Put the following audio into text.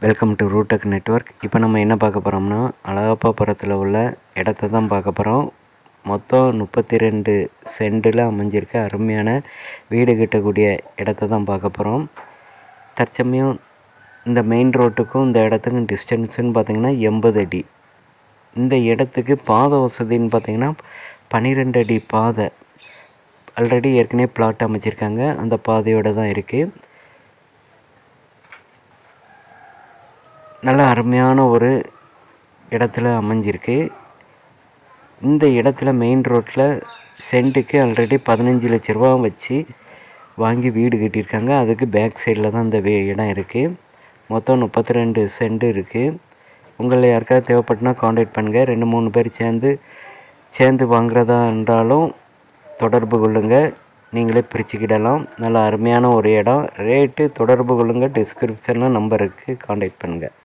Welcome to ரூடெக் network. இப்போ நம்ம என்ன பார்க்க போகிறோம்னா, அழகப்பாபுரத்தில் உள்ள இடத்த தான் பார்க்க போகிறோம். மொத்தம் 32 சென்டில் அமைஞ்சிருக்க அருமையான வீடு கட்டக்கூடிய இடத்த தான் பார்க்க போகிறோம். தற்சமயம் இந்த மெயின் ரோட்டுக்கும் இந்த இடத்துக்கும் டிஸ்டன்ஸுன்னு பார்த்திங்கன்னா 80 அடி. இந்த இடத்துக்கு பாதை வசதின்னு பார்த்திங்கன்னா 12 அடி பாதை ஆல்ரெடி ஏற்கனவே பிளாட் அமைச்சிருக்காங்க. அந்த பாதையோடு தான் இருக்குது. நல்ல அருமையான ஒரு இடத்துல அமைஞ்சிருக்கு. இந்த இடத்துல மெயின் ரோட்டில் சென்ட்டுக்கு ஆல்ரெடி 15 லட்ச ரூபா வச்சு வாங்கி வீடு கட்டியிருக்காங்க. அதுக்கு பேக் சைடில் தான் இந்த இடம் இருக்குது. மொத்தம் 32 சென்ட் இருக்குது. உங்களை யாருக்காவது தேவைப்பட்டுனா காண்டாக்ட் பண்ணுங்கள். 2-3 பேர் சேர்ந்து வாங்குறதா இருந்தாலும் தொடர்பு கொள்ளுங்கள். நீங்களே பிரிச்சுக்கிடலாம். நல்ல அருமையான ஒரு இடம். ரேட்டு தொடர்பு கொள்ளுங்கள். டிஸ்கிரிப்ஷனில் நம்பர் இருக்குது, காண்டாக்ட் பண்ணுங்கள்.